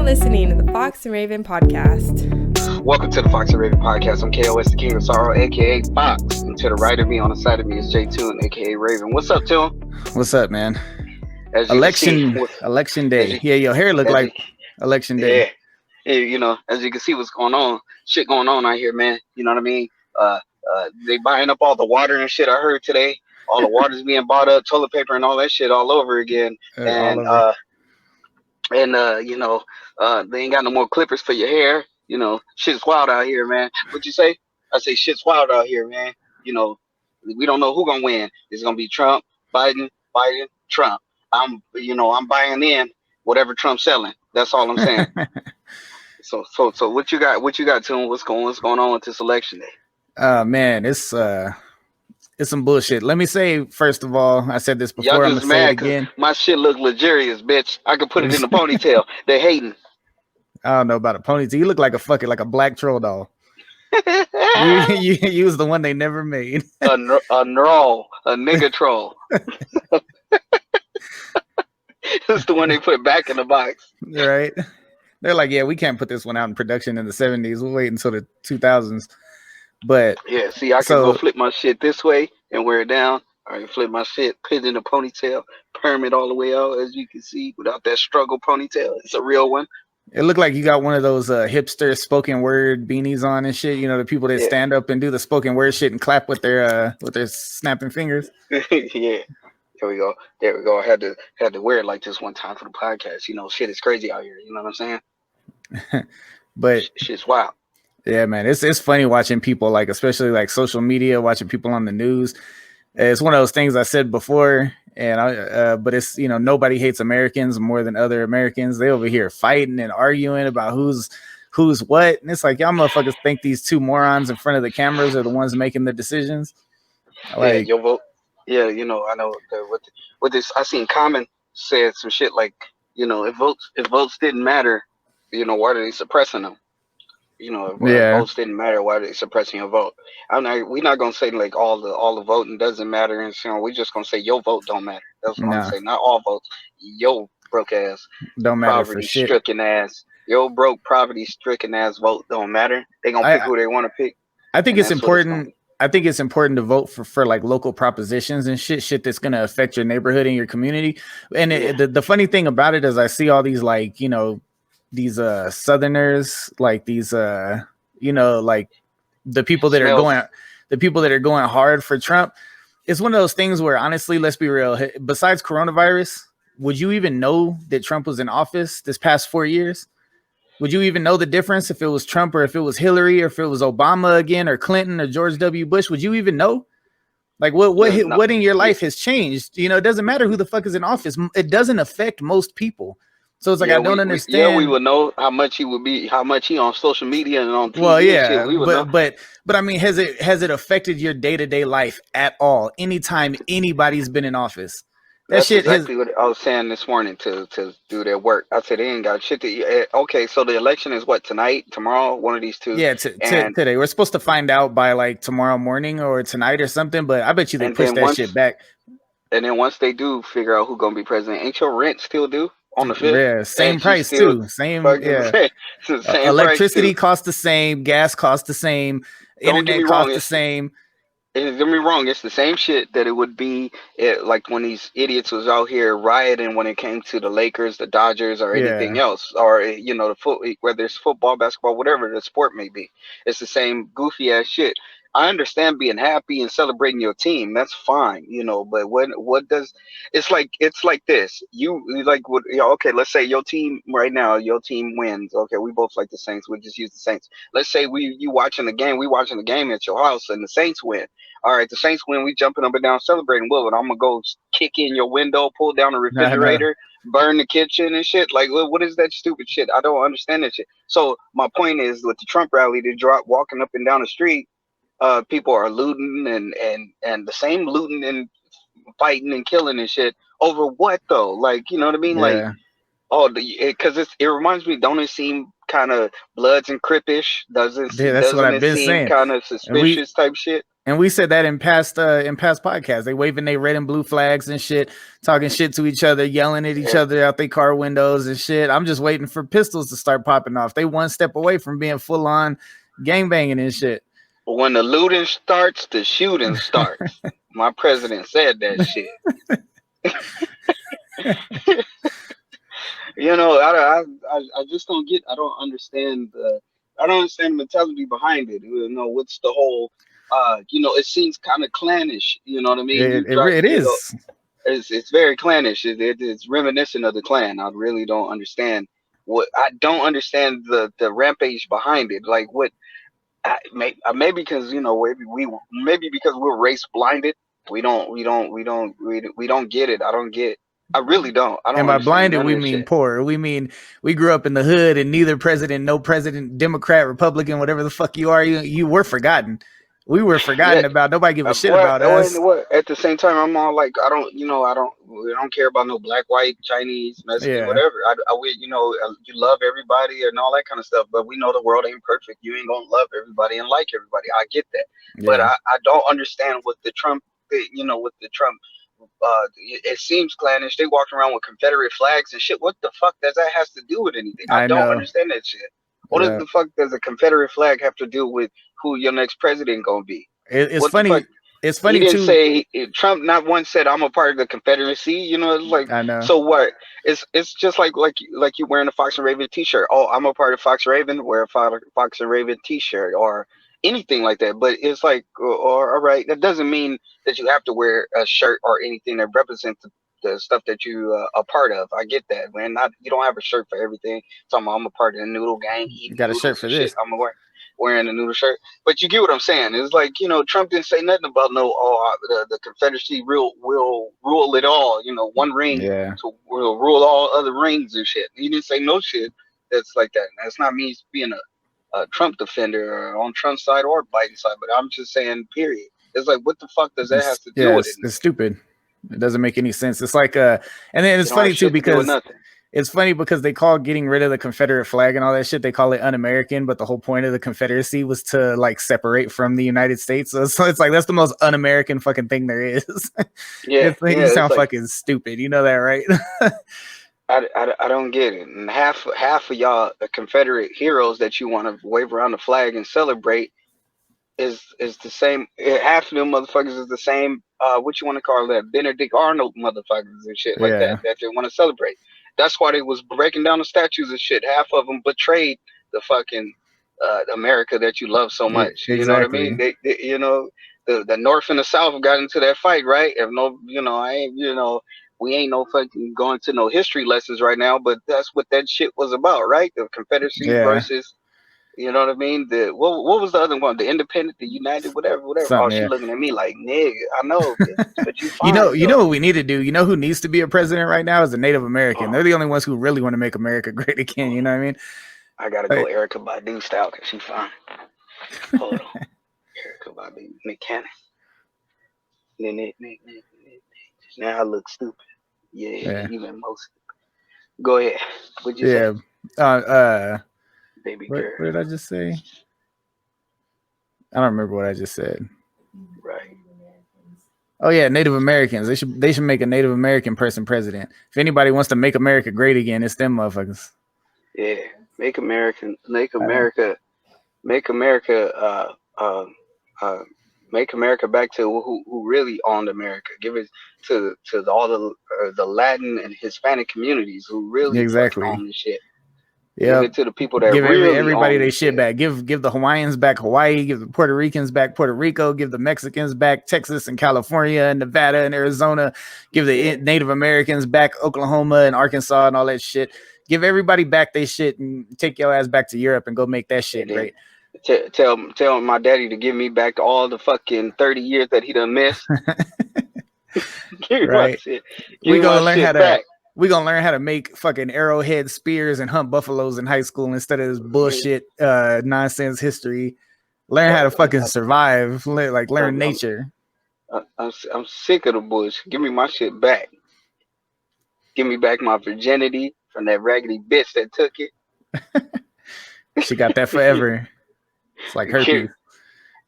listening to the Fox and Raven podcast. Welcome to the Fox and Raven podcast. I'm KOS, the King of Sorrow, aka Fox. And to the right of me, on the side of me, is J2, aka Raven. What's up, Tim? What's up, man? Election day. Yeah, your hair look like election day. Yeah, you know, as you can see, what's going on. Shit going on out here, man. You know what I mean? They buying up all the water and shit. I heard today, all the water's being bought up, toilet paper and all that shit all over again. You know, they ain't got no more clippers for your hair. You know, shit's wild out here, man. What you say? I say shit's wild out here, man. You know, we don't know who gonna win. It's gonna be Trump, Biden, Trump. I'm buying in whatever Trump's selling. That's all I'm saying. So what you got, Tim? What's going on with this election day? Man, it's some bullshit. Let me say, first of all, I said this before. Y'all I'm just gonna say mad it again. My shit look luxurious, bitch. I could put it in the ponytail. They hating. I don't know about a ponytail. You look like a black troll doll. you was the one they never made. a nigga troll. That's the one they put back in the box. Right. They're like, yeah, we can't put this one out in production in the 70s. We'll wait until the 2000s. But yeah, see, I can go flip my shit this way and wear it down. I can flip my shit, put it in a ponytail, perm it all the way out, as you can see, without that struggle ponytail. It's a real one. It looked like you got one of those hipster spoken word beanies on and shit. You know, the people that stand up and do the spoken word shit and clap with their snapping fingers. Yeah. There we go. I had to wear it like this one time for the podcast. You know, shit is crazy out here. You know what I'm saying? But shit's wild. Yeah, man. It's funny watching people, like, especially like social media, watching people on the news. It's one of those things I said before, and but it's, you know, nobody hates Americans more than other Americans. They over here fighting and arguing about who's what, and it's like, y'all motherfuckers think these two morons in front of the cameras are the ones making the decisions. Like, your vote. Yeah, you know, I know with this. I seen Common said some shit like, you know, if votes didn't matter, you know, why are they suppressing them? You know, if votes didn't matter, why are they suppressing your vote? We're not gonna say like all the voting doesn't matter, and so we're just gonna say your vote don't matter. That's what I'm saying. Not all votes. Your broke ass, don't matter poverty stricken ass. Your broke poverty stricken ass vote don't matter. They gonna pick who they want to pick. I think it's important. I think it's important to vote for like local propositions and shit that's going to affect your neighborhood and your community. And the funny thing about it is I see all these, like, you know, these Southerners, like these, you know, like the people that are going hard for Trump. It's one of those things where, honestly, let's be real. Besides coronavirus, would you even know that Trump was in office this past 4 years? Would you even know the difference if it was Trump or if it was Hillary or if it was Obama again or Clinton or George W. Bush? Would you even know? Like, what in your life has changed? You know, it doesn't matter who the fuck is in office. It doesn't affect most people. So it's like, I don't understand. We would know how much he on social media and on TV. Well, yeah, and shit. But I mean, has it affected your day-to-day life at all? Anytime anybody's been in office? That's exactly what I was saying this morning to do their work. I said they ain't got shit to. Okay, so the election is what, tonight, tomorrow, one of these two. Yeah, today. We're supposed to find out by like tomorrow morning or tonight or something. But I bet you they push that shit back. And then once they do figure out who's gonna be president, ain't your rent still due on the 5th? Yeah, same price too. Same. Yeah. Same electricity costs the same. Gas costs the same. Internet costs the same. Don't get me wrong, it's the same shit that it would be like when these idiots was out here rioting when it came to the Lakers, the Dodgers, or anything else, or, you know, whether it's football, basketball, whatever the sport may be. It's the same goofy ass shit. I understand being happy and celebrating your team. That's fine, you know. But it's like this. Okay, let's say your team right now, your team wins. Okay, we both like the Saints. We'll just use the Saints. Let's say we watching the game at your house and the Saints win. All right, the Saints win. We jumping up and down celebrating. Well, I'm gonna go kick in your window, pull down the refrigerator, burn the kitchen and shit. Like, what is that stupid shit? I don't understand that shit. So my point is, with the Trump rally, they drop walking up and down the street. People are looting and the same looting and fighting and killing and shit over what though? Like, you know what I mean? Yeah. Like, because it reminds me. Don't it seem kind of Bloods and Crippish? Doesn't what I've been saying? Kind of suspicious type shit. And we said that in past podcasts. They waving their red and blue flags and shit, talking shit to each other, yelling at each other out their car windows and shit. I'm just waiting for pistols to start popping off. They one step away from being full on gangbanging and shit. When the looting starts, the shooting starts. My president said that shit. You know, I just don't get. I don't understand the mentality behind it. You know, what's the whole? You know, it seems kind of clannish. You know what I mean? It is. Know, it's very clannish. It's reminiscent of the Klan. I really don't understand I don't understand the rampage behind it. Like what? Maybe because you know maybe because we're race blinded. We don't get it. I really don't. I don't. And by blinded, we mean poor. We mean we grew up in the hood, and neither president, no president, Democrat, Republican, whatever the fuck you are, you were forgotten. We were forgotten about. Nobody give a shit about us. At the same time, I'm all like, I don't care about no black, white, Chinese, Mexican, whatever. You know, you love everybody and all that kind of stuff, but we know the world ain't perfect. You ain't gonna love everybody and like everybody. I get that, but I don't understand with the Trump. You know, with the Trump. It seems clannish. They walk around with Confederate flags and shit. What the fuck does that has to do with anything? I don't understand that shit. What the fuck does a Confederate flag have to do with who your next president gonna be? It's funny. It's funny he didn't say Trump. Not once said I'm a part of the Confederacy. You know, it's like, I know. So what? It's just like you wearing a Fox and Raven T-shirt. Oh, I'm a part of Fox Raven. Wear a Fox and Raven T-shirt or anything like that. But it's like, all right, that doesn't mean that you have to wear a shirt or anything that represents the stuff that you a part of. I get that, man. You don't have a shirt for everything. So I'm a part of the noodle gang. You got a shirt for this. I'm wearing a noodle shirt. But you get what I'm saying. It's like, you know, Trump didn't say nothing about the Confederacy will rule it all. You know, one ring will rule all other rings and shit. He didn't say no shit that's like that. And that's not me being a Trump defender or on Trump's side or Biden's side, but I'm just saying, period. It's like, what the fuck does that have to do with it? It's stupid. It doesn't make any sense. It's like and then it's funny too because it's funny because they call getting rid of the Confederate flag and all that shit, they call it un-American, but the whole point of the Confederacy was to like separate from the United States. So it's like that's the most un-American fucking thing there is. You sound like, fucking stupid. You know that, right? I don't get it. And half of y'all Confederate heroes that you want to wave around the flag and celebrate is the same. Half of them motherfuckers is the same. What you want to call that? Benedict Arnold motherfuckers and shit like that they want to celebrate. That's why they was breaking down the statues and shit. Half of them betrayed the fucking America that you love so much. Exactly. You know what I mean? They you know, the North and the South got into that fight, right? If no, you know, we ain't no fucking going to no history lessons right now, but that's what that shit was about, right? The Confederacy versus, you know what I mean? What was the other one? The Independent, the United, whatever. She looking at me like, nigga, I know, but you fine, you know what we need to do? You know who needs to be a president right now is a Native American. They're the only ones who really want to make America great again. You know what I mean? I gotta go Erica Badu style because she fine. Hold on. Erica Badu, mechanic. Now I look stupid. Yeah. Even most. Go ahead. What'd you say? Baby girl. What did I just say? I don't remember what I just said. Right. Oh yeah, Native Americans. They should make a Native American person president. If anybody wants to make America great again, it's them motherfuckers. Yeah. Make America back to who really owned America. Give it to all the Latin and Hispanic communities who really own this shit. Yeah, give it to the people that give really everybody their shit back. Give the Hawaiians back Hawaii. Give the Puerto Ricans back Puerto Rico. Give the Mexicans back Texas and California and Nevada and Arizona. Give the Native Americans back Oklahoma and Arkansas and all that shit. Give everybody back their shit and take your ass back to Europe and go make that shit great. Tell my daddy to give me back all the fucking 30 years that he done missed. Right. We're gonna learn how to make fucking arrowhead spears and hunt buffaloes in high school instead of this bullshit nonsense history. Learn how to fucking survive, learn nature. I'm sick of the bullshit. Give me my shit back. Give me back my virginity from that raggedy bitch that took it. She got that forever. It's like herpes.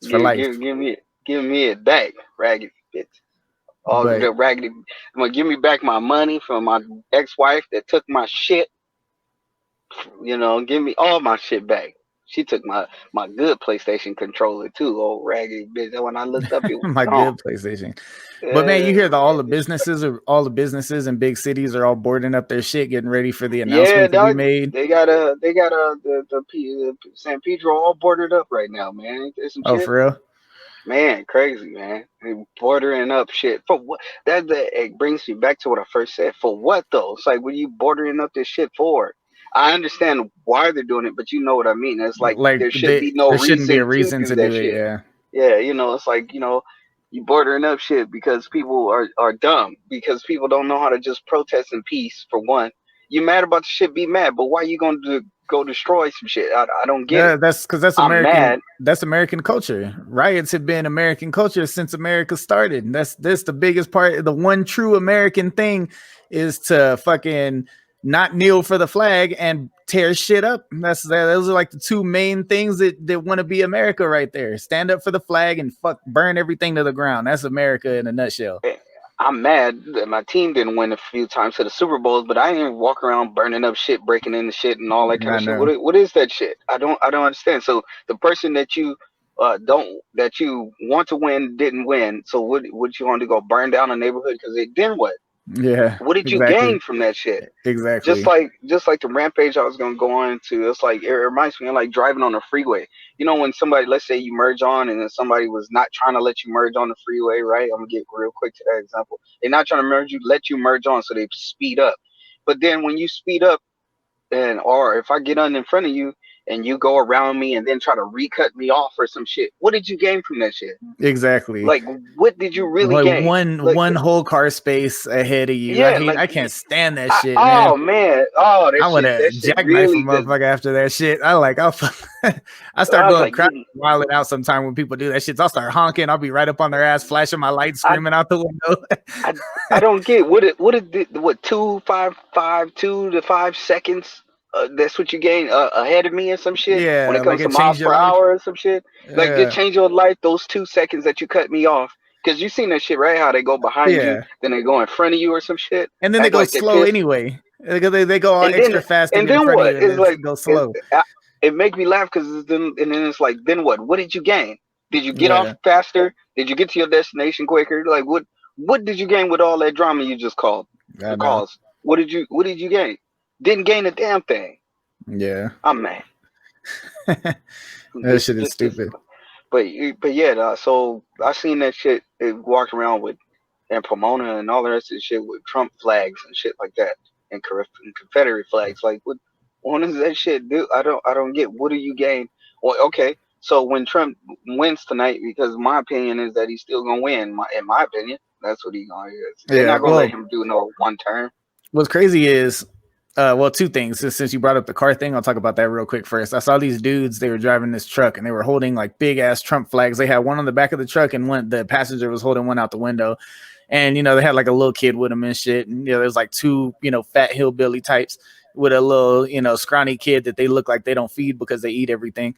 It's for life. Give me Give me it back, raggedy bitch. All the raggedy. I'm gonna give me back my money from my ex-wife that took my shit. You know, give me all my shit back. She took my good PlayStation controller too, old raggedy bitch. And when I looked up, it was my gone. good PlayStation. But man, you hear all the businesses in big cities are all boarding up their shit, getting ready for the announcement to be made. They got the San Pedro all boarded up right now, man. There's some shit. For real? Man, crazy, man. They bordering up shit. For what? It brings me back to what I first said. For what though? It's like, what are you bordering up this shit for? I understand why they're doing it, but you know what I mean. It's like there should be no reason to do it. Yeah. Yeah, you know, it's like, you know, you bordering up shit because people are dumb, because people don't know how to just protest in peace. For one, you mad about the shit, be mad, but why you gonna go destroy some shit? I don't get it. That's because that's American. Mad. That's American culture. Riots have been American culture since America started. That's the biggest part. The one true American thing is to fucking not kneel for the flag and tear shit up. Those are like the two main things that want to be America right there. Stand up for the flag and burn everything to the ground. That's America in a nutshell. I'm mad that my team didn't win a few times to the Super Bowls, but I didn't walk around burning up shit, breaking into shit, and all that kind of shit. What is that shit? I don't understand. So the person that you want to win didn't win. So what you want to go burn down a neighborhood because it didn't what? Yeah. What did you gain from that shit? Exactly. Just like the rampage I was gonna go on to. It's like, it reminds me of like driving on the freeway. You know, when somebody, let's say you merge on, and then somebody was not trying to let you merge on the freeway, right? I'm gonna get real quick to that example. They're not trying to let you merge on, so they speed up. But then when you speed up, or if I get in front of you and you go around me and then try to recut me off or some shit, what did you gain from that shit? Exactly. Like, what did you really gain? One whole car space ahead of you. Yeah, I can't stand that shit, man. Oh man. I want to jackknife really a motherfucker after that shit. I start going crazy, wilding out sometime when people do that shit. I'll start honking. I'll be right up on their ass, flashing my lights, screaming out the window. I don't get what 2 to 5 seconds. That's what you gain ahead of me and some shit. Yeah, when it comes to miles per hour and some shit, like yeah. Just change your life. Those 2 seconds that you cut me off, because you seen that shit, right? How they go behind you, then they go in front of you or some shit, and then they go slow anyway. They go all extra fast, and then what? It's like go slow. It make me laugh because then it's like, then what? What did you gain? Did you get off faster? Did you get to your destination quicker? Like what did you gain with all that drama you just caused? What did you gain? Didn't gain a damn thing. Yeah, I'm mad. That shit is stupid. But yeah, so I seen that shit. Walked around with and Pomona and all the rest of the shit with Trump flags and shit like that, and Confederate flags. Like, what does that shit do? I don't get. What do you gain? Well, okay. So when Trump wins tonight, because my opinion is that he's still gonna win. In my opinion, that's what he's gonna do. They're not gonna let him do no one term. What's crazy is, two things. Since you brought up the car thing, I'll talk about that real quick first. I saw these dudes, they were driving this truck and they were holding like big ass Trump flags. They had one on the back of the truck and the passenger was holding one out the window. And, they had like a little kid with them and shit. And, there's like two, fat hillbilly types with a little, scrawny kid that they look like they don't feed because they eat everything.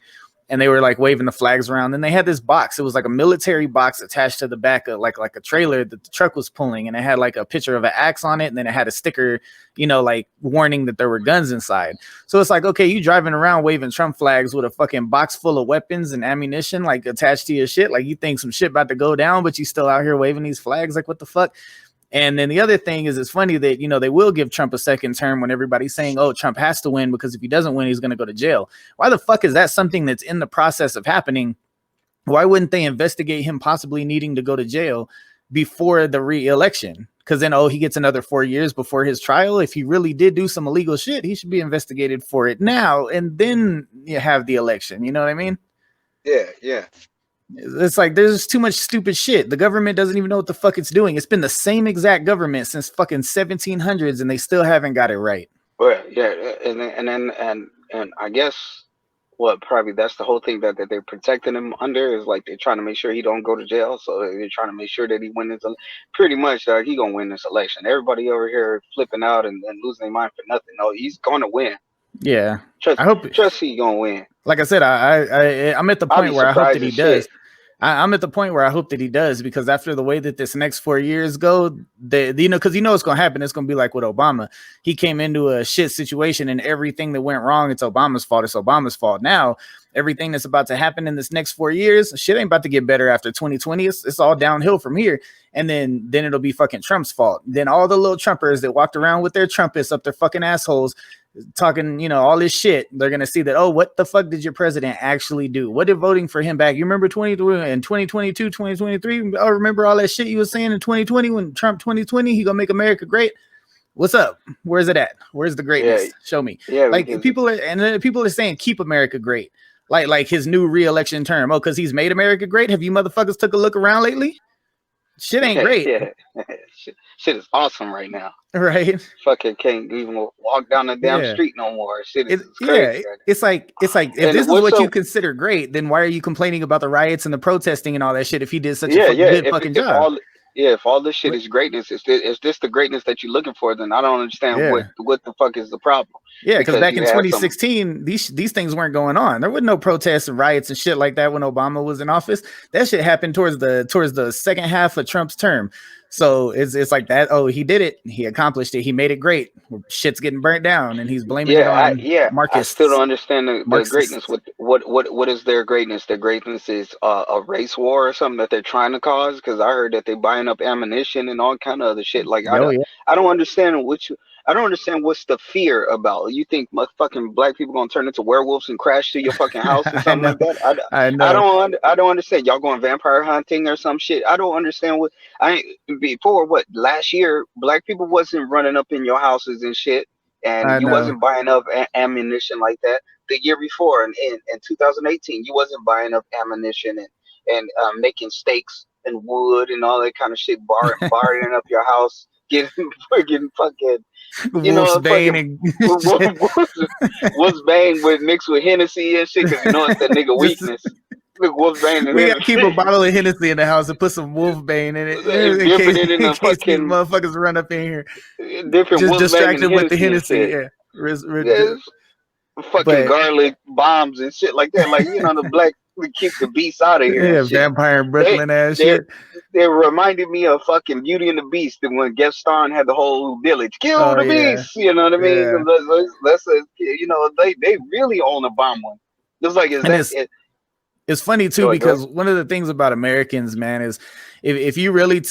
And they were like waving the flags around. Then they had this box. It was like a military box attached to the back of like a trailer that the truck was pulling. And it had like a picture of an axe on it. And then it had a sticker, like warning that there were guns inside. So it's like, okay, you driving around waving Trump flags with a fucking box full of weapons and ammunition like attached to your shit. Like you think some shit about to go down, but you still out here waving these flags. Like what the fuck? And then the other thing is, it's funny that, they will give Trump a second term when everybody's saying, oh, Trump has to win because if he doesn't win, he's going to go to jail. Why the fuck is that something that's in the process of happening? Why wouldn't they investigate him possibly needing to go to jail before the re-election? Because then, he gets another 4 years before his trial. If he really did do some illegal shit, he should be investigated for it now. And then you have the election. You know what I mean? Yeah. It's like there's too much stupid shit. The government doesn't even know what the fuck it's doing. It's been the same exact government since fucking 1700s, and they still haven't got it right. Well, yeah, and I guess probably that's the whole thing that they're protecting him under is like they're trying to make sure he don't go to jail. So they're trying to make sure that he wins. Pretty much, he gonna win this election. Everybody over here flipping out and losing their mind for nothing. No, he's gonna win. Yeah, I hope he's gonna win. Like I said, I'm at the point where I hope that he does. I'm at the point where I hope that he does, because after the way that this next 4 years go, because it's going to happen. It's going to be like with Obama. He came into a shit situation, and everything that went wrong, it's Obama's fault. It's Obama's fault. Now, everything that's about to happen in this next 4 years, shit ain't about to get better after 2020. It's all downhill from here. And then it'll be fucking Trump's fault. Then all the little Trumpers that walked around with their trumpets up their fucking assholes, talking, all this shit, they're gonna see that, oh, what the fuck did your president actually do? What did voting for him back? You remember 2022, 2023? Oh, remember all that shit you was saying in 2020 when Trump 2020, he gonna make America great? What's up? Where's it at? Where's the greatness? Yeah. Show me. Yeah, like people are saying keep America great. Like his new re-election term. Oh, because he's made America great. Have you motherfuckers took a look around lately? Shit ain't great. Yeah. Shit is awesome right now. Right. Fucking can't even walk down the damn street no more. Shit is crazy. Yeah, it's like if this is what you consider great, then why are you complaining about the riots and the protesting and all that shit if he did such a good fucking job? If all this shit is greatness, is this the greatness that you're looking for? Then I don't understand what the fuck is the problem. Yeah, because back in 2016, these things weren't going on. There was no protests and riots and shit like that when Obama was in office. That shit happened towards the second half of Trump's term. So it's like that. Oh, he did it. He accomplished it. He made it great. Shit's getting burnt down, and he's blaming it on Marcus. I still don't understand the greatness. What is their greatness? Their greatness is a race war or something that they're trying to cause. Because I heard that they're buying up ammunition and all kind of other shit. Like I don't understand I don't understand what's the fear about. You think fucking black people gonna turn into werewolves and crash to your fucking house or something like that? I don't understand. Y'all going vampire hunting or some shit? I don't understand before last year black people wasn't running up in your houses and shit, and you wasn't buying up ammunition like that. The year before, in 2018, you wasn't buying up ammunition and making steaks and wood and all that kind of shit, barring up your house, getting fucking Wolf's Bane Wolf's Bane with mixed with Hennessy and shit, because it's that nigga weakness. Wolf's Bane. We gotta keep a bottle of Hennessy in the house and put some Wolf Bane in it. In case these motherfuckers run up in here. Just distracted with the Hennessy. Fucking garlic bombs and shit like that. Like, the black we keep the beast out of here. Yeah, vampire in Brooklyn ass shit. They reminded me of fucking Beauty and the Beast, and when Gaston had the whole village, kill the beast. You know what I mean? Yeah. They really own a bomb one. It's like it's funny too, because one of the things about Americans, man, is if you really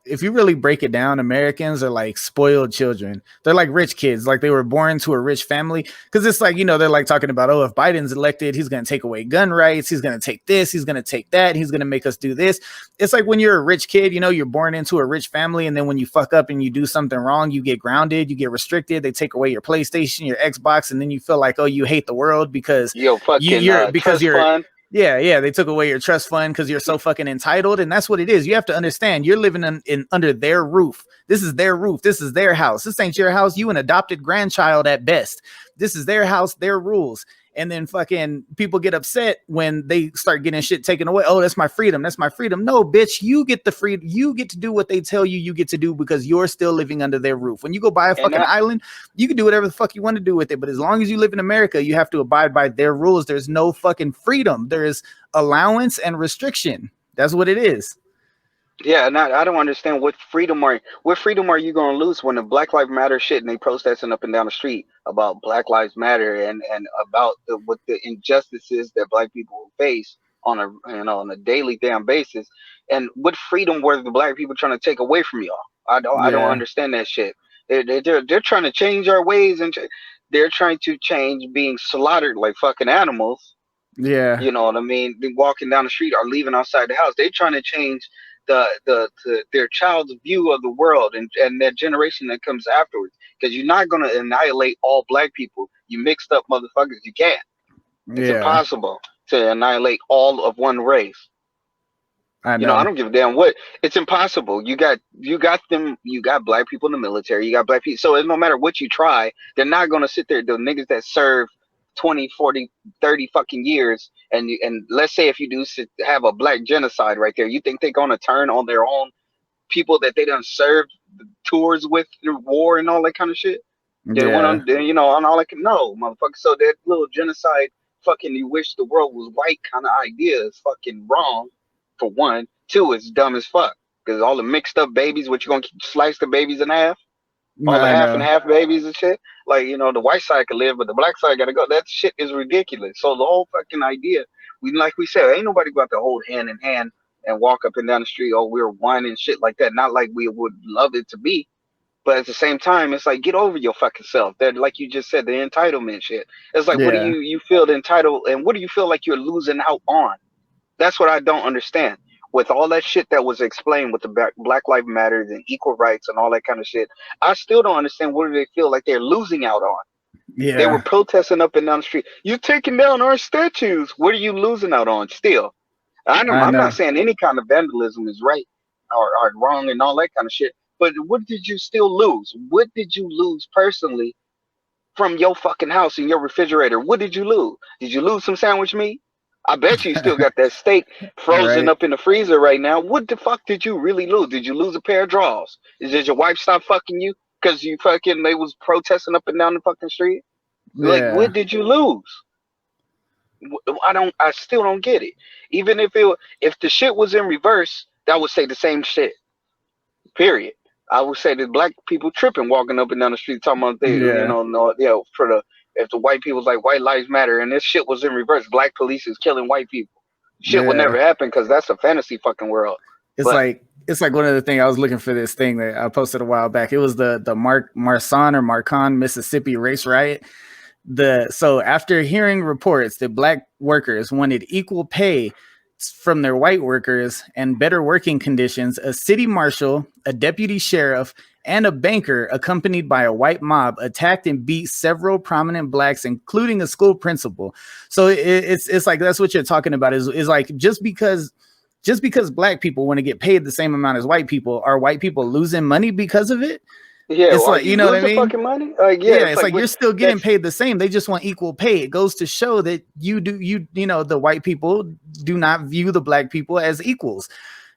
if you really break it down, Americans are like spoiled children. They're like rich kids, like they were born to a rich family. Because it's like, they're like talking about, oh, if Biden's elected, he's going to take away gun rights. He's going to take this. He's going to take that. He's going to make us do this. It's like when you're a rich kid, you're born into a rich family. And then when you fuck up and you do something wrong, you get grounded, you get restricted. They take away your PlayStation, your Xbox. And then you feel like, oh, you hate the world because you're fun. Yeah, they took away your trust fund because you're so fucking entitled, and that's what it is. You have to understand, you're living in under their roof. This is their roof. This is their house. This ain't your house. You an adopted grandchild at best. This is their house, their rules. And then fucking people get upset when they start getting shit taken away. Oh, that's my freedom. That's my freedom. No, bitch, you get the freedom. You get to do what they tell you get to do because you're still living under their roof. When you go buy a fucking island, you can do whatever the fuck you want to do with it. But as long as you live in America, you have to abide by their rules. There's no fucking freedom. There is allowance and restriction. That's what it is. Yeah, and I don't understand what freedom are you going to lose when the Black Lives Matter shit and they protesting up and down the street about Black Lives Matter and about what the injustices that black people face on a daily damn basis, and what freedom were the black people trying to take away from y'all? I don't understand that shit. They're trying to change our ways, and they're trying to change being slaughtered like fucking animals. Yeah, you know what I mean. Walking down the street or leaving outside the house, they're trying to change their child's view of the world and that generation that comes afterwards, because you're not going to annihilate all black people. You mixed up motherfuckers, you can't. It's impossible to annihilate all of one race. I don't give a damn what. It's impossible. You got black people in the military, you got black people, so no matter what you try, they're not going to sit there. The niggas that serve 20, 40, 30 fucking years, and let's say if you do have a black genocide right there, you think they're going to turn on their own people that they done served tours with through war and all that kind of shit? They went on, and all that. No, motherfucker. So that little genocide fucking you wish the world was white kind of idea is fucking wrong. for one. Two, it's dumb as fuck because all the mixed up babies. What you gonna slice the babies in half? All the I half and know. half babies and shit. Like, the white side can live, but the black side gotta go. That shit is ridiculous. So the whole fucking idea, like we said, ain't nobody got to hold hand in hand and walk up and down the street. Oh, we're one and shit like that. Not like we would love it to be, but at the same time, it's like get over your fucking self. That, like you just said, the entitlement shit. It's like, what do Yeah. you feel entitled, and what do you feel like you're losing out on? That's what I don't understand. With all that shit that was explained with the Black Lives Matter and equal rights and all that kind of shit, I still don't understand what do they feel like they're losing out on. They were Yeah. protesting up and down the street. You're taking down our statues. What are you losing out on still? I I'm know. not saying any kind of vandalism is right or wrong and all that kind of shit. But what did you still lose? What did you lose personally from your fucking house and your refrigerator? What did you lose? Did you lose some sandwich meat? I bet you still got that steak frozen Right. up in the freezer right now. What the fuck did you really lose? Did you lose a pair of drawers? Did your wife stop fucking you because they was protesting up and down the fucking street? Like, Yeah. what did you lose? I still don't get it. Even if the shit was in reverse, that would say the same shit. Period. I would say that black people tripping walking up and down the street talking about Yeah. if the white people's like white lives matter and this shit was in reverse, black police is killing white people. Shit would Yeah. never happen because that's a fantasy fucking world. It's like one of the things I was looking for this thing that I posted a while back. It was the Marcon, Mississippi race riot. So after hearing reports that black workers wanted equal pay from their white workers and better working conditions, a city marshal, a deputy sheriff, and a banker accompanied by a white mob attacked and beat several prominent blacks, including a school principal. So it's like, that's what you're talking about is like, just because black people want to get paid the same amount as white people, are white people losing money because of it? Yeah, It's like, you you know what I losing mean? fucking money? Yeah, it's like you're still getting paid the same. They just want equal pay. It goes to show that the white people do not view the black people as equals.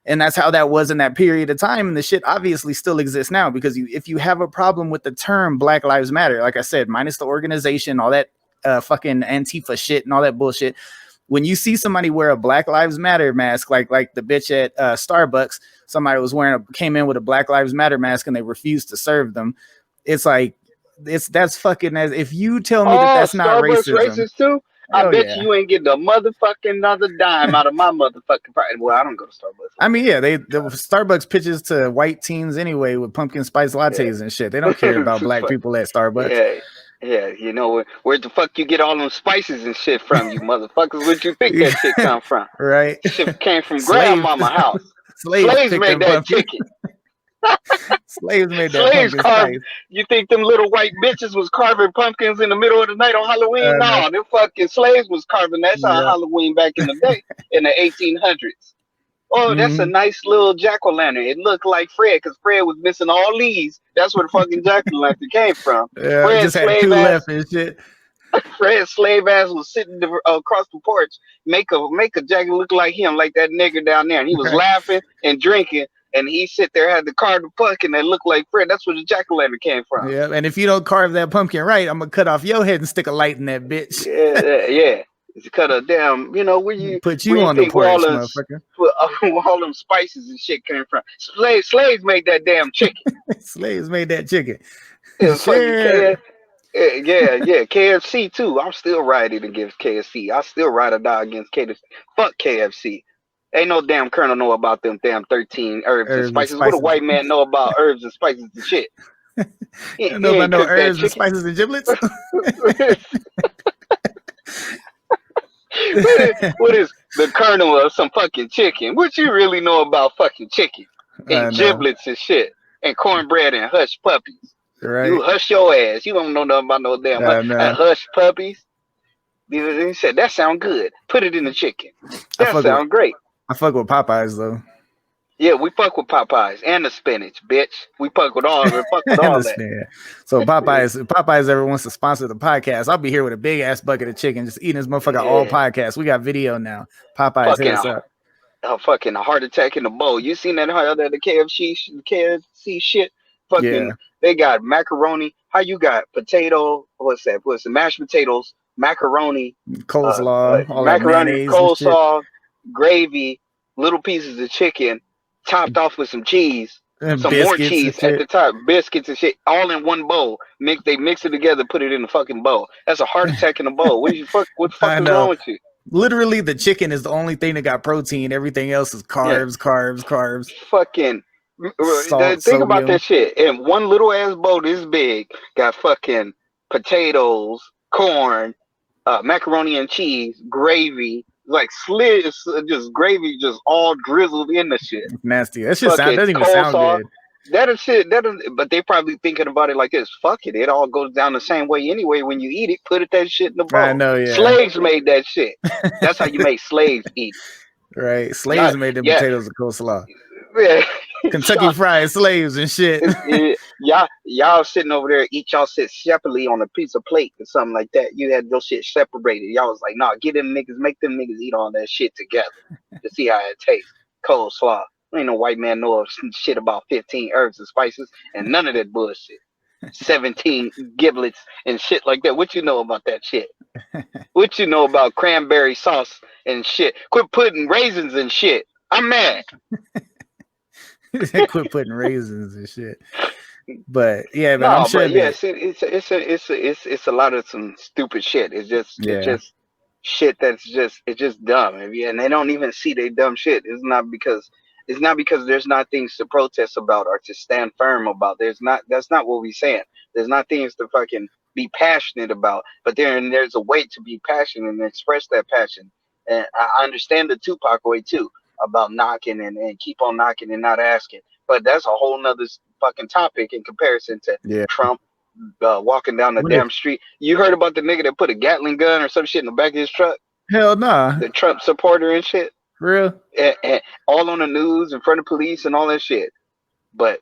And that's how that was in that period of time. And the shit obviously still exists now, because if you have a problem with the term Black Lives Matter, like I said, minus the organization, all that fucking Antifa shit and all that bullshit, when you see somebody wear a Black Lives Matter mask, like the bitch at Starbucks, somebody came in with a Black Lives Matter mask and they refused to serve them. It's like, that's fucking, as if you tell me that that's not Starbucks racism. racist too? I Hell bet yeah. you ain't getting a motherfucking another dime out of my motherfucking price. Well, I don't go to Starbucks. I mean, yeah, the Starbucks pitches to white teens anyway with pumpkin spice lattes and shit. They don't care about black people at Starbucks. Yeah, you know where the fuck you get all them spices and shit from, you motherfuckers? Where'd you think that shit come from? Right. Shit came from grandmama house. Slaves made that chicken. Slaves made that pumpkin carved. spice. You think them little white bitches was carving pumpkins in the middle of the night on Halloween? No, them fucking slaves was carving that on Halloween back in the day, in the 1800s. Oh, that's a nice little jack-o'-lantern. It looked like Fred, because Fred was missing all these. That's where the fucking jack-o'-lantern came from. Yeah, Fred's just had two left and shit. Fred's slave ass was sitting across the porch, make a jacket look like him, like that nigger down there. And he was laughing and drinking, and he sit there, had the carved pumpkin that looked like Fred. That's where the jack-o'-lantern came from. Yeah, and if you don't carve that pumpkin right, I'm gonna cut off your head and stick a light in that bitch. Yeah. Cut a damn, where you put you on the porch, motherfucker. All them spices and shit came from. Slaves made that damn chicken. Slaves made that chicken. Yeah, KFC too. I'm still riding against KFC. I still ride or die against KFC. Fuck KFC. Ain't no damn colonel know about them damn 13 herbs and spices. What a white man know about herbs and spices and shit? He know about no herbs and spices and giblets. What is the kernel of some fucking chicken? What you really know about fucking chicken and giblets and shit and cornbread and hush puppies? Right. You hush your ass. You don't know nothing about no damn hush puppies. He said that sound good. Put it in the chicken. That sound great. I fuck with Popeyes though. Yeah, we fuck with Popeyes and the spinach, bitch. We fuck with all that. So Popeyes ever wants to sponsor the podcast, I'll be here with a big ass bucket of chicken, just eating this motherfucker all podcast. We got video now. Popeyes, hit us up. Fucking a heart attack in the bowl. You seen that the KFC shit? Fucking, they got macaroni. How you got potato? What's that? What's the mashed potatoes? Macaroni, coleslaw, all macaroni, that coleslaw, gravy, little pieces of chicken, topped off with some cheese, And some more biscuits and cheese at shit. the top, biscuits and shit, all in one bowl. They mix it together, put it in the fucking bowl. That's a heart attack in a bowl. What the fuck I is wrong know. with you? Literally, the chicken is the only thing that got protein. Everything else is Yeah, carbs. fucking. Salt, Think about sodium. that shit. And one little ass bowl this big got fucking potatoes, corn, macaroni and cheese, gravy, like slid, just gravy, just all drizzled in the shit. Nasty. That shit Fucking doesn't even sound coleslaw. good. That is shit. But they probably thinking about it like this. Fuck it. It all goes down the same way anyway. When you eat it, put that shit in the I bowl. know, yeah. Slaves made that shit. That's how you make slaves eat. Right. Slaves made the potatoes and coleslaw. Yeah. Kentucky Fried slaves and shit. Y'all sitting over there, y'all sit separately on a piece of plate or something like that. You had your shit separated. Y'all was like, nah, get them niggas, make them niggas eat all that shit together to see how it tastes. Coleslaw. Ain't no white man know shit about 15 herbs and spices and none of that bullshit. 17 giblets and shit like that. What you know about that shit? What you know about cranberry sauce and shit? Quit putting raisins and shit. I'm mad. Quit putting raisins and shit. But yeah, man, I'm sure. But yes, it's a lot of some stupid shit. It's just shit that's just dumb. And they don't even see they dumb shit. It's not because there's not things to protest about or to stand firm about. That's not what we're saying. There's not things to fucking be passionate about. But there's a way to be passionate and express that passion. And I understand the Tupac way too, about knocking and keep on knocking and not asking. But that's a whole nother fucking topic in comparison to Trump walking down the damn street. You heard about the nigga that put a Gatling gun or some shit in the back of his truck? Hell nah. The Trump supporter and shit. For real? And all on the news in front of police and all that shit. But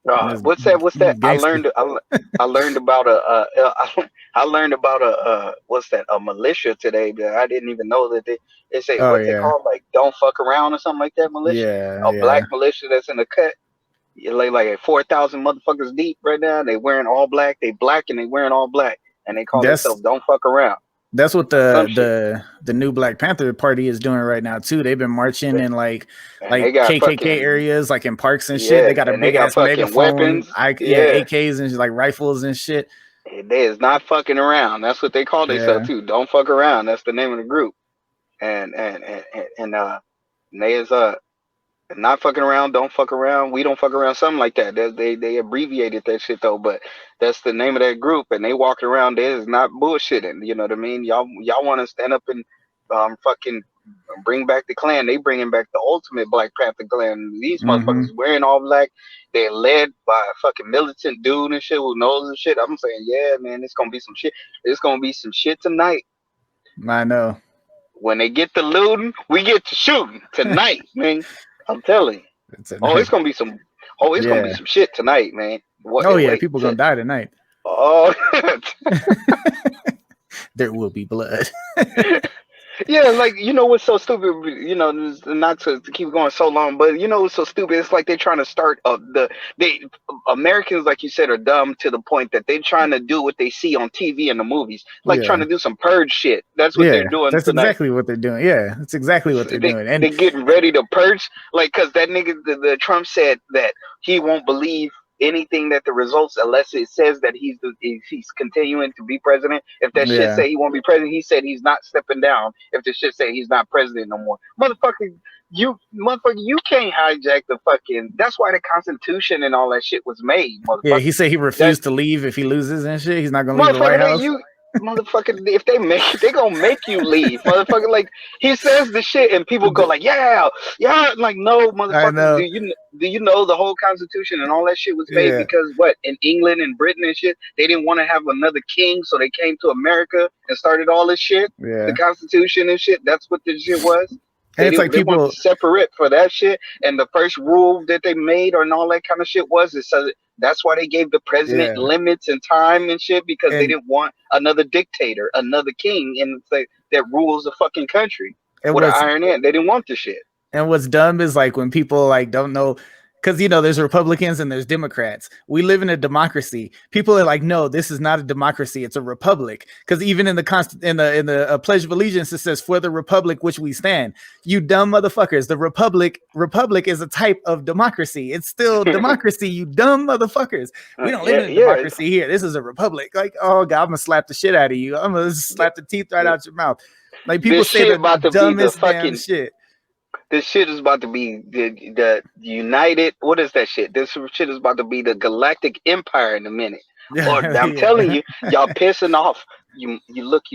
what's that? I learned about a militia today that I didn't even know that they say they call, like, don't fuck around or something like that militia. Black militia that's in the cut. You like 4,000 motherfuckers deep right now. They wearing all black. They black and they wearing all black, and they call themselves "Don't Fuck Around." That's what the new Black Panther Party is doing right now too. They've been marching in like KKK areas, like in parks and shit. They got a big ass megaphone, weapons, AKs and like rifles and shit. They is not fucking around. That's what they call themselves too. Don't fuck around. That's the name of the group. And they is not fucking around, don't fuck around, we don't fuck around, something like that. They abbreviated that shit though, but that's the name of that group, and they walking around there is not bullshitting. You know what I mean? Y'all want to stand up and fucking bring back the Klan. They bringing back the ultimate Black Panther Klan. These motherfuckers wearing all black. They're led by a fucking militant dude and shit who knows and shit. I'm saying, yeah, man, it's gonna be some shit. It's gonna be some shit tonight. I know. When they get to looting, we get to shooting tonight, man. I'm telling you. It's gonna be some. Gonna be some shit tonight, man. People gonna die tonight. Oh, there will be blood. Yeah, like, you know what's so stupid? You know, not to keep going so long, but you know what's so stupid? It's like they're trying to start Americans, like you said, are dumb to the point that they're trying to do what they see on TV and the movies, like trying to do some purge shit. That's what they're doing. That's tonight. Exactly what they're doing. Yeah, that's exactly what they're doing. And they're getting ready to purge, like, because that nigga, the Trump said that he won't believe anything that the results, unless it says that he's continuing to be president. If that shit say he won't be president, he said he's not stepping down. If the shit say he's not president no more, motherfucker, you can't hijack the fucking. That's why the Constitution and all that shit was made, motherfucker. Yeah, he said he refused to leave if he loses and shit. He's not gonna leave the White House. Motherfucker, if they gonna make you leave, motherfucker. Like, he says the shit and people go like, yeah, like, no, motherfucker. Do you know the whole Constitution and all that shit was made because what, in England and Britain and shit, they didn't want to have another king, so they came to America and started all this shit. The Constitution and shit. That's what this shit was. And it's like people want to separate for that shit. And the first rule that they made and all that kind of shit was it says that's why they gave the president limits and time and shit, because they didn't want another dictator, another king, and that rules the fucking country with an iron in. They didn't want the shit. And what's dumb is like when people like don't know, because there's Republicans and there's Democrats. We live in a democracy. People are like, no, this is not a democracy. It's a republic. Because even in the Pledge of Allegiance, it says, "For the republic which we stand." You dumb motherfuckers. The republic is a type of democracy. It's still democracy. You dumb motherfuckers. We don't live in a democracy here. This is a republic. Like, oh God, I'm gonna slap the shit out of you. I'm gonna slap the teeth right out your mouth. Like people say the dumbest damn shit. This shit is about to be the United. What is that shit? This shit is about to be the Galactic Empire in a minute. Or I'm telling you, y'all pissing off. You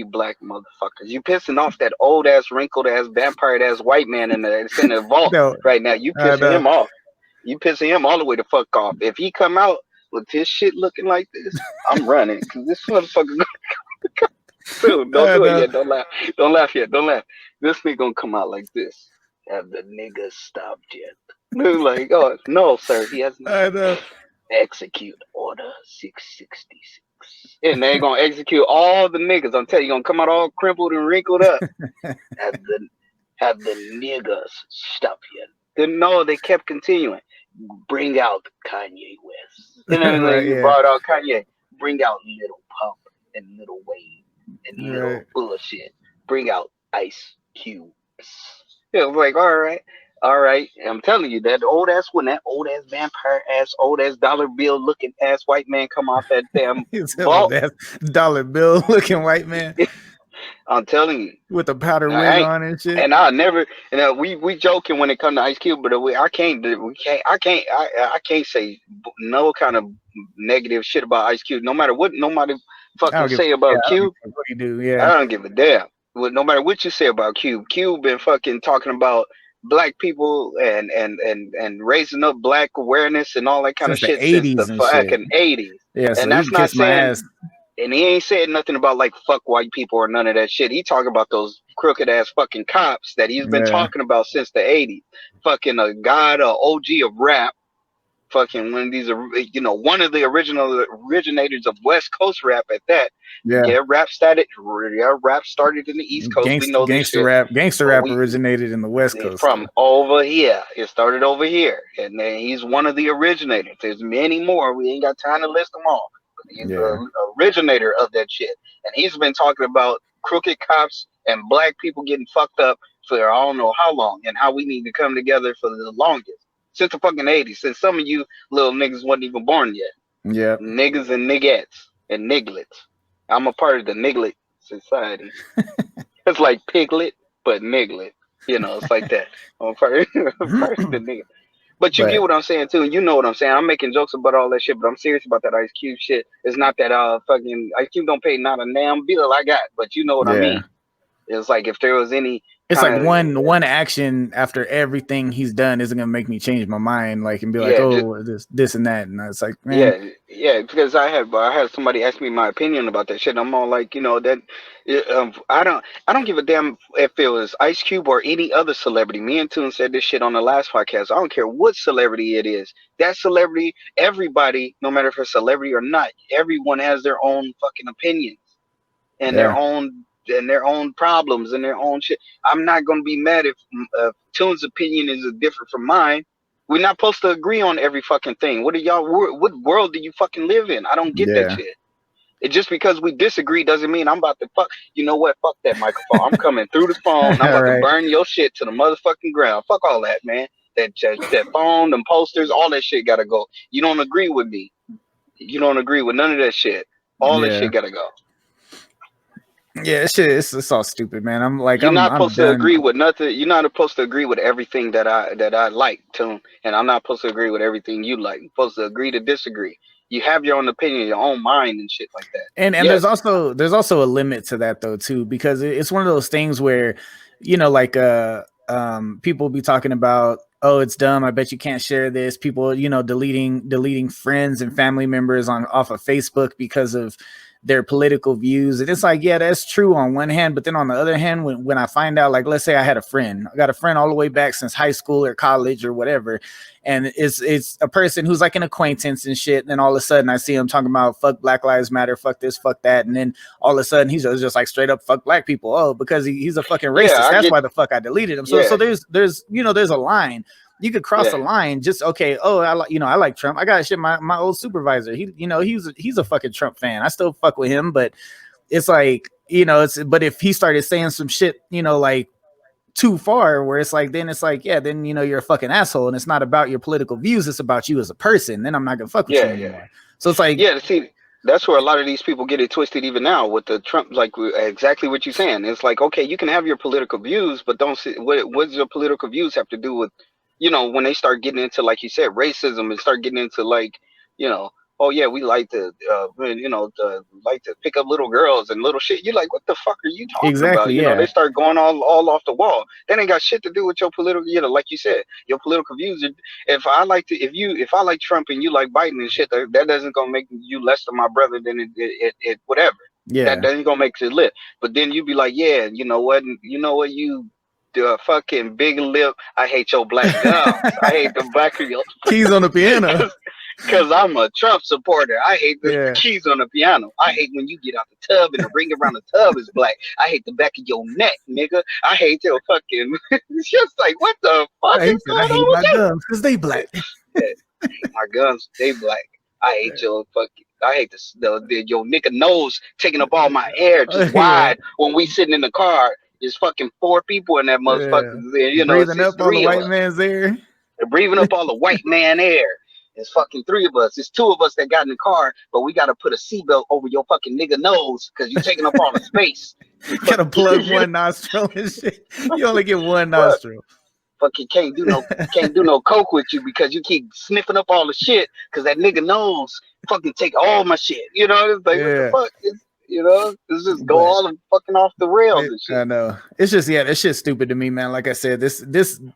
black motherfuckers. You pissing off that old ass, wrinkled ass, vampire ass white man in the vault right now. You pissing him off. You pissing him all the way the fuck off. If he come out with his shit looking like this, I'm running because this motherfucker. Dude, don't do it yet. Don't laugh. Don't laugh yet. Don't laugh. This nigga gonna come out like this. Have the niggas stopped yet? Like, oh no, sir, he has not. Execute order 666, and they gonna execute all the niggas. I'm telling you, gonna come out all crimpled and wrinkled up. have the niggas stop yet? Then no, they kept continuing. Bring out Kanye West. And then they brought out Kanye. Bring out Little Pump and Little Wayne and Little bullshit. Bring out Ice Cube. It was like, all right. I'm telling you, that old ass vampire ass, old ass dollar bill looking ass white man come off that damn vault. Dollar bill looking white man. I'm telling you, with the powder wig on and shit. And I never, we joking when it comes to Ice Cube, but I can't say no kind of negative shit about Ice Cube. No matter what nobody fucking say about Cube, what you do, I don't give a damn. No matter what you say about Cube been fucking talking about black people and raising up black awareness and all that kind of shit since the fucking 80s. Yeah, and that's not saying, and he ain't said nothing about like fuck white people or none of that shit. He talking about those crooked ass fucking cops that he's been talking about since the 80s. Fucking a god, a OG of rap. Fucking one of these, one of the originators of West Coast rap at that. Rap started in the East Coast. We know gangster rap originated in the West Coast. From over here. It started over here. And then he's one of the originators. There's many more. We ain't got time to list them all. But he's the originator of that shit. And he's been talking about crooked cops and black people getting fucked up for I don't know how long, and how we need to come together for the longest. Since the fucking 80s, since some of you little niggas wasn't even born yet. Yeah. Niggas and niggettes and nigglets. I'm a part of the niglet society. It's like piglet, but niglet. It's like that. I'm a part of the nigga. But you get what I'm saying too, and you know what I'm saying. I'm making jokes about all that shit, but I'm serious about that Ice Cube shit. It's not that fucking Ice Cube don't pay not a damn bill I got, but you know what I mean. It's like if there was any. It's like one action after everything he's done isn't gonna make me change my mind, like, and be like, this and that, and it's like, man. Because I had somebody ask me my opinion about that shit. And I'm all like, that I don't give a damn if it was Ice Cube or any other celebrity. Me and Toon said this shit on the last podcast. I don't care what celebrity it is. That celebrity, everybody, no matter if it's a celebrity or not, everyone has their own fucking opinions and their own problems and their own shit. I'm not gonna be mad if Toon's opinion is different from mine. We're not supposed to agree on every fucking thing. What world do you fucking live in? I don't get that shit. It just because we disagree doesn't mean I'm about to fuck. You know what? Fuck that microphone. I'm coming through the phone. I'm about to burn your shit to the motherfucking ground. Fuck all that, man. That phone, them posters, all that shit gotta go. You don't agree with me. You don't agree with none of that shit. All that shit gotta go. Yeah, it's all stupid, man. I'm like, you're not supposed to agree with nothing. You're not supposed to agree with everything that I like, Toon, and I'm not supposed to agree with everything you like. You're supposed to agree to disagree. You have your own opinion, your own mind, and shit like that. And there's also a limit to that though too, because it's one of those things where, like people be talking about, oh, it's dumb, I bet you can't share this. People, deleting friends and family members off of Facebook because of their political views. And it's like, yeah, that's true on one hand, but then on the other hand, when I find out, like, let's say I got a friend all the way back since high school or college or whatever, and it's a person who's like an acquaintance and shit, and then all of a sudden I see him talking about fuck Black Lives Matter, fuck this, fuck that, and then all of a sudden he's just like straight up fuck black people. Oh, because he's a fucking racist. That's why the fuck I deleted him. So there's a line. You could cross a line. Just okay. Oh, I like Trump. I got shit. My old supervisor. He's a fucking Trump fan. I still fuck with him, but it's like, but if he started saying some shit, like too far, where it's like, then it's like, yeah, then you're a fucking asshole, and it's not about your political views, it's about you as a person. Then I'm not gonna fuck with you anymore. So it's like, see, that's where a lot of these people get it twisted even now with the Trump, like exactly what you're saying. It's like, okay, you can have your political views, but don't see what does your political views have to do with, when they start getting into, like you said, racism, and start getting into like, oh yeah, we like to, like to pick up little girls and little shit. You're like, what the fuck are you talking about? They start going all off the wall. That ain't got shit to do with your political, like you said, your political views. If I like Trump and you like Biden and shit, that doesn't gonna make you less than my brother than it whatever. Yeah, that ain't gonna make it lit. But then you be like, yeah, you know what, you. The fucking big lip. I hate your black gums. I hate the back of your keys on the piano. Because I'm a Trump supporter. I hate the keys on the piano. I hate when you get out the tub and the ring around the tub is black. I hate the back of your neck, nigga. I hate your fucking. It's just like, what the fuck is going on? I hate my gums because they black. My gums, they black. I hate your fucking. I hate your nigga nose taking up all my air just wide when we sitting in the car. There's fucking 4 people in that motherfucker. Breathing up all the white man's air. They're breathing up all the white man air. It's fucking 3 of us. It's 2 of us that got in the car, but we got to put a seatbelt over your fucking nigga nose because you're taking up all the space. You got to plug one nostril and shit. You only get one nostril. Fucking can't do no coke with you because you keep sniffing up all the shit because that nigga nose fucking take all my shit. It's like, what the fuck? It's just go all fucking off the rails and shit. I know. It's just, this shit's stupid to me, man. Like I said, this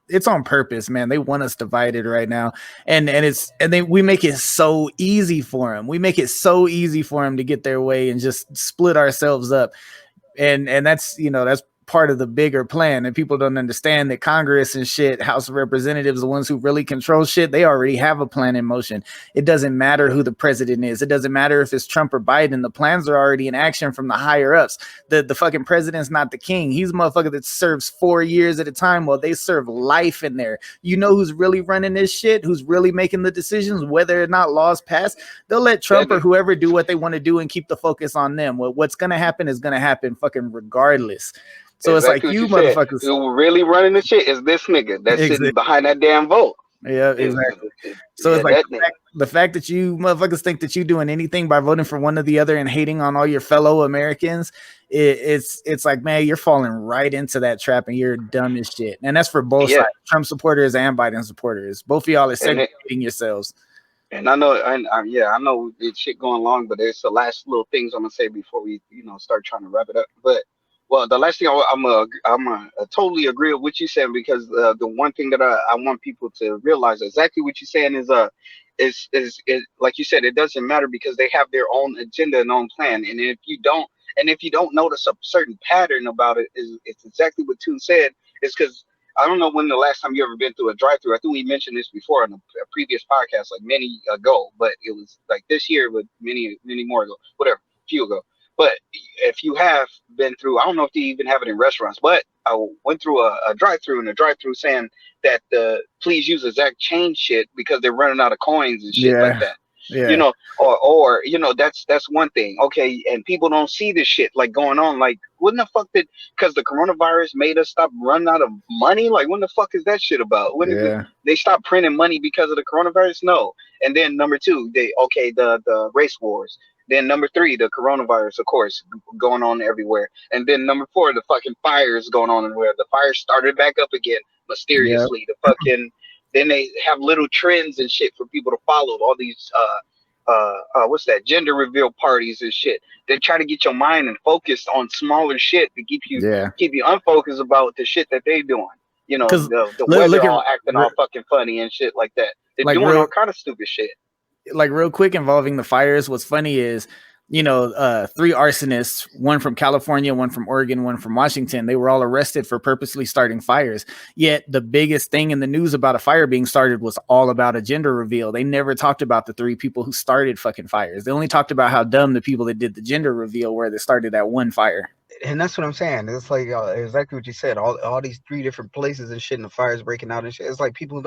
it's on purpose, man. They want us divided right now, and we make it so easy for them. We make it so easy for them to get their way and just split ourselves up, and that's that's part of the bigger plan. And people don't understand that Congress and shit, House of Representatives, the ones who really control shit, they already have a plan in motion. It doesn't matter who the president is. It doesn't matter if it's Trump or Biden. The plans are already in action from the higher ups. The fucking president's not the king. He's a motherfucker that serves 4 years at a time while they serve life in there. You know who's really running this shit? Who's really making the decisions, whether or not laws pass? They'll let Trump or whoever do what they want to do and keep the focus on them. What's going to happen is going to happen fucking regardless. So exactly, it's like you motherfuckers who really running the shit is this nigga that's sitting behind that damn vote. Yeah, exactly. So it's like the fact that you motherfuckers think that you doing anything by voting for one or the other and hating on all your fellow Americans, it's like, man, you're falling right into that trap and you're dumb as shit. And that's for both sides, Trump supporters and Biden supporters. Both of y'all are segregating yourselves. And I know, I know it's shit going long, but there's the last little things I'm gonna say before we, start trying to wrap it up. But well, the last thing I'm totally agree with what you're saying, because the one thing that I want people to realize exactly what you're saying is like you said, it doesn't matter because they have their own agenda and own plan. And if you don't notice a certain pattern about it, it's exactly what Toon said. It's because I don't know when the last time you ever been through a drive-through. I think we mentioned this before on a previous podcast, like many ago, but it was like this year, but many more ago, whatever, few ago. But if you have been through, I don't know if they even have it in restaurants, but I went through a drive-through, and a drive-through saying that please use exact change shit because they're running out of coins and shit like that. Yeah. Or that's one thing. Okay, and people don't see this shit like going on. Like, when the fuck because the coronavirus made us stop running out of money? Like, when the fuck is that shit about? When they stopped printing money because of the coronavirus? No. And then number 2, the race wars. Then number 3, the coronavirus, of course, going on everywhere. And then number 4, the fucking fires going on everywhere. The fire started back up again mysteriously. Yep. The fucking then they have little trends and shit for people to follow. All these what's that? Gender reveal parties and shit. They try to get your mind and focused on smaller shit to keep you unfocused about the shit that they doing. The weather all acting all fucking funny and shit like that. They're like doing all kind of stupid shit. Like, real quick, involving the fires, what's funny is, 3 arsonists, one from California, one from Oregon, one from Washington, they were all arrested for purposely starting fires. Yet the biggest thing in the news about a fire being started was all about a gender reveal. They never talked about the 3 people who started fucking fires. They only talked about how dumb the people that did the gender reveal were that started that one fire. And that's what I'm saying. It's like exactly what you said. All these 3 different places and shit, and the fires breaking out and shit. It's like people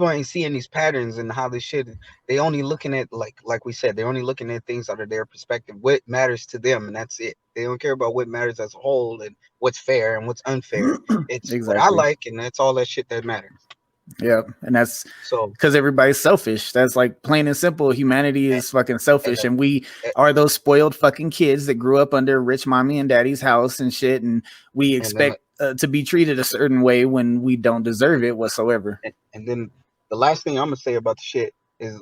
ain't seeing these patterns and how this shit. They only looking at like we said. They're only looking at things out of their perspective. What matters to them, and that's it. They don't care about what matters as a whole and what's fair and what's unfair. It's Exactly. what I like, and that's all that shit that matters. Yeah, and that's so because everybody's selfish. That's like plain and simple. Humanity is fucking selfish, and we are those spoiled fucking kids that grew up under rich mommy and daddy's house and shit, and we expect to be treated a certain way when we don't deserve it whatsoever. And then the last thing I'm gonna say about the shit is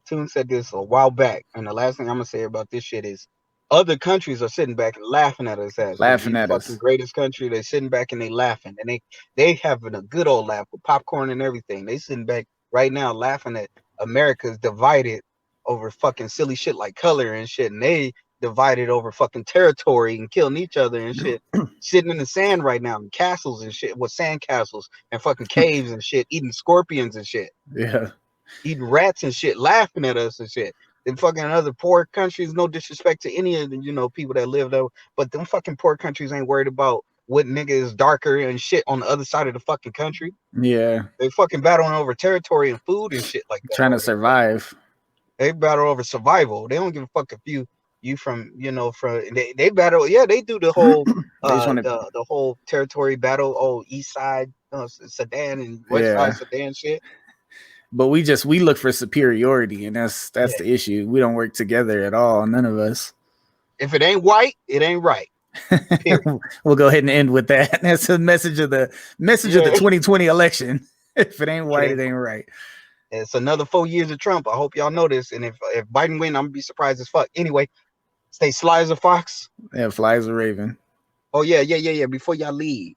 Toon said this a while back, and the last thing I'm gonna say about this shit is other countries are sitting back and laughing at us as fucking greatest country. They're sitting back and they laughing, and they having a good old laugh with popcorn and everything. They sitting back right now laughing at America's divided over fucking silly shit like color and shit, and they divided over fucking territory and killing each other and shit, sitting in the sand right now in castles and shit with sand castles and fucking caves and shit, eating scorpions and shit. Yeah. Eating rats and shit, laughing at us and shit. Them fucking other poor countries, no disrespect to any of the, people that live there, but them fucking poor countries ain't worried about what nigga is darker and shit on the other side of the fucking country. Yeah. They fucking battling over territory and food and shit like that. Trying to survive. They battle over survival. They don't give a fuck if you from they battle. Yeah, they do the whole the whole territory battle. Oh, east side Sudan and west side Sudan shit. But we look for superiority, and that's the issue. We don't work together at all. None of us. If it ain't white, it ain't right. We'll go ahead and end with that. That's the message of the 2020 election. If it ain't white, it ain't right. It's another 4 years of Trump. I hope y'all know this. And if Biden win, I'm gonna be surprised as fuck. Anyway, stay sly as a fox. Yeah, fly as a raven. Oh yeah. Before y'all leave,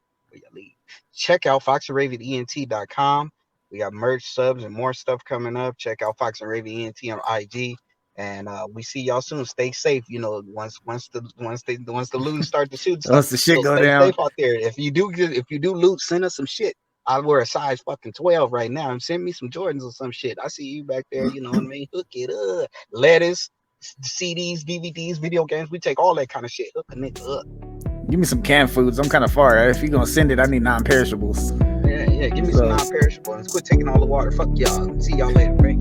check out foxandravenent.com. We got merch, subs, and more stuff coming up. Check out Fox and Raven ENT on IG, and we see y'all soon. Stay safe. Once the loot start to shoot, once the shit go down, safe out there. If you do loot, send us some shit. I wear a size fucking 12 right now, and send me some Jordans or some shit. I see you back there. You know what I mean? Hook it up. Lettuce, CDs, DVDs, video games. We take all that kind of shit. Hook a nigga up. Give me some canned foods. I'm kind of far. If you're gonna send it, I need non-perishables. Yeah. Give me some non-perishables. Quit taking all the water. Fuck y'all. See y'all later, right?